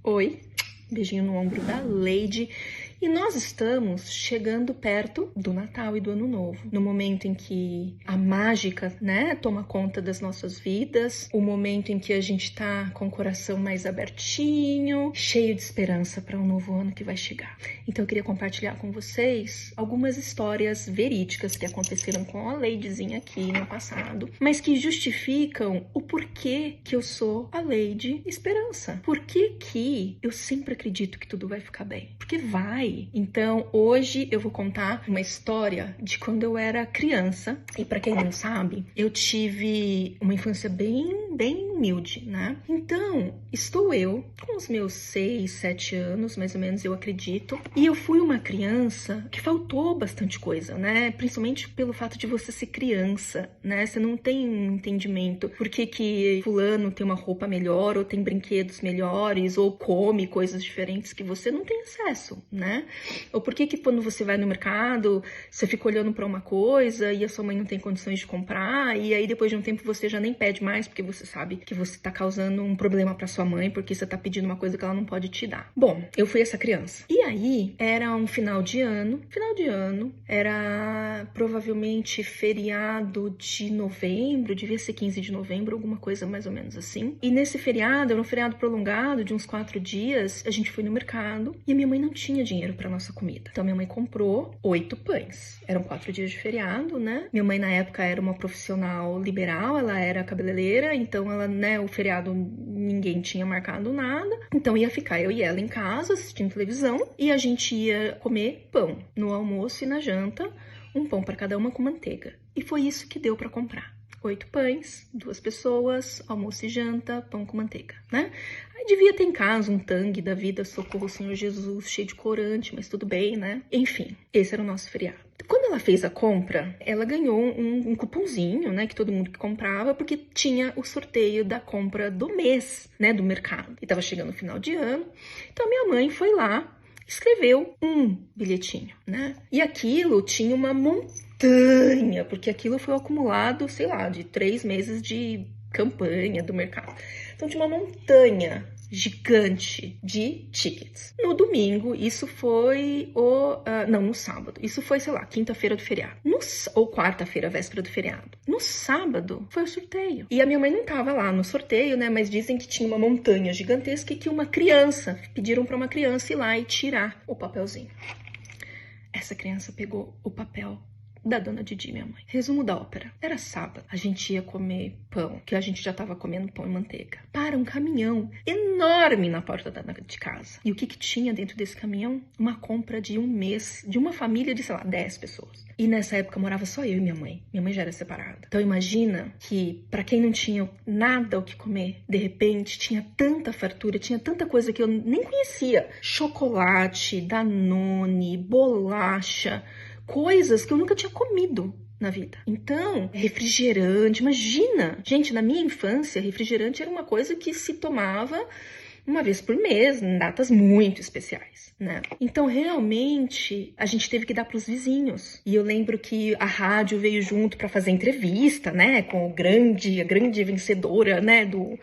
Oi, beijinho no ombro da Lady. E nós estamos chegando perto do Natal e do Ano Novo, no momento em que a mágica, né, toma conta das nossas vidas, o momento em que a gente tá com o coração mais abertinho, cheio de esperança para um novo ano que vai chegar. Então eu queria compartilhar com vocês algumas histórias verídicas que aconteceram com a Ladyzinha aqui no passado, mas que justificam o porquê que eu sou a Lady Esperança. Por que eu sempre acredito que tudo vai ficar bem? Porque vai. Então, hoje eu vou contar uma história de quando eu era criança. E para quem não sabe, eu tive uma infância bem humilde, né? Então, estou eu com os meus 6, 7 anos, mais ou menos, eu acredito. E eu fui uma criança que faltou bastante coisa, né? Principalmente pelo fato de você ser criança, né? Você não tem um entendimento por que fulano tem uma roupa melhor, ou tem brinquedos melhores, ou come coisas diferentes que você não tem acesso, né? Ou por que quando você vai no mercado, você fica olhando para uma coisa e a sua mãe não tem condições de comprar, e aí depois de um tempo você já nem pede mais, porque você sabe que você tá causando um problema para sua mãe, porque você tá pedindo uma coisa que ela não pode te dar. Bom, eu fui essa criança. E aí, era um final de ano, era provavelmente feriado de novembro, devia ser 15 de novembro, alguma coisa mais ou menos assim. E nesse feriado, era um feriado prolongado de uns 4 dias, a gente foi no mercado e a minha mãe não tinha dinheiro para nossa comida. Então minha mãe comprou 8 pães. Eram 4 dias de feriado, né? Minha mãe na época era uma profissional liberal, ela era cabeleireira, então ela, né, o feriado ninguém tinha marcado nada. Então ia ficar eu e ela em casa assistindo televisão e a gente ia comer pão no almoço e na janta, um pão para cada uma com manteiga. E foi isso que deu para comprar. 8 pães, 2 pessoas, almoço e janta, pão com manteiga, né? Aí devia ter em casa um tangue da vida, socorro Senhor Jesus, cheio de corante, mas tudo bem, né? Enfim, esse era o nosso feriado. Quando ela fez a compra, ela ganhou um cupomzinho, né, que todo mundo que comprava, porque tinha o sorteio da compra do mês, né, do mercado. E tava chegando o final de ano, então minha mãe foi lá, escreveu um bilhetinho, né? E aquilo tinha uma montanha, porque aquilo foi acumulado, sei lá, de 3 meses de campanha do mercado. Então tinha uma montanha gigante de tickets. No domingo, isso foi no sábado. Isso foi, sei lá, quinta-feira do feriado. Ou quarta-feira, véspera do feriado. No sábado, foi o sorteio. E a minha mãe não tava lá no sorteio, né? Mas dizem que tinha uma montanha gigantesca e que pediram para uma criança ir lá e tirar o papelzinho. Essa criança pegou o papel da dona Didi, minha mãe. Resumo da ópera. Era sábado. A gente ia comer pão, que a gente já tava comendo pão e manteiga. Para um caminhão enorme na porta de casa. E o que tinha dentro desse caminhão? Uma compra de um mês, de uma família de, sei lá, 10 pessoas. E nessa época morava só eu e minha mãe. Minha mãe já era separada. Então imagina que, para quem não tinha nada o que comer, de repente tinha tanta fartura, tinha tanta coisa que eu nem conhecia. Chocolate, Danone, bolacha, coisas que eu nunca tinha comido na vida. Então, refrigerante, imagina! Gente, na minha infância, refrigerante era uma coisa que se tomava uma vez por mês, em datas muito especiais, né? Então, realmente, a gente teve que dar pros vizinhos. E eu lembro que a rádio veio junto para fazer entrevista, né? Com a grande vencedora, né? Do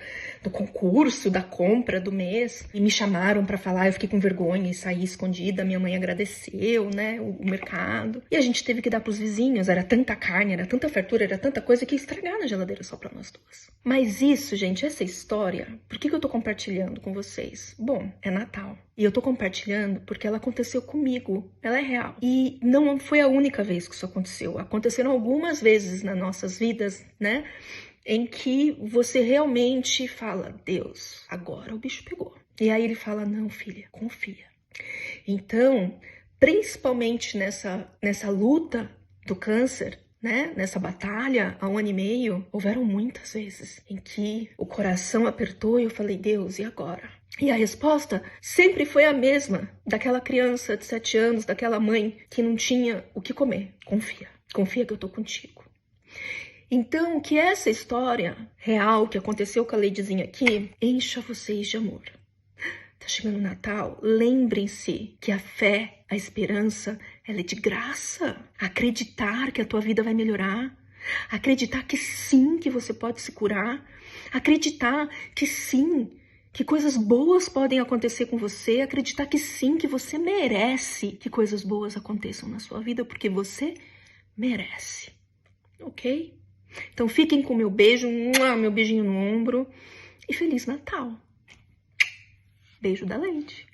concurso, da compra do mês. E me chamaram para falar, eu fiquei com vergonha e saí escondida. Minha mãe agradeceu, né? O mercado. E a gente teve que dar pros vizinhos. Era tanta carne, era tanta fartura, era tanta coisa que ia estragar na geladeira só para nós duas. Mas isso, gente, essa história, por que eu tô compartilhando com vocês? Bom, é Natal. E eu tô compartilhando porque ela aconteceu comigo. Ela é real. E não foi a única vez que isso aconteceu. Aconteceram algumas vezes nas nossas vidas, né? Em que você realmente fala, Deus, agora o bicho pegou. E aí ele fala, não, filha, confia. Então, principalmente nessa luta do câncer, né? Nessa batalha há 1 ano e meio, houveram muitas vezes em que o coração apertou e eu falei, Deus, e agora? E a resposta sempre foi a mesma, daquela criança de 7 anos, daquela mãe que não tinha o que comer. Confia que eu tô contigo. Então, que essa história real que aconteceu com a Ladyzinha aqui, encha vocês de amor. Tá chegando o Natal, lembrem-se que a fé, a esperança, ela é de graça. Acreditar que a tua vida vai melhorar. Acreditar que sim, que você pode se curar. Acreditar que sim, que coisas boas podem acontecer com você, acreditar que sim, que você merece que coisas boas aconteçam na sua vida, porque você merece, ok? Então fiquem com meu beijo, meu beijinho no ombro e Feliz Natal. Beijo da Leide.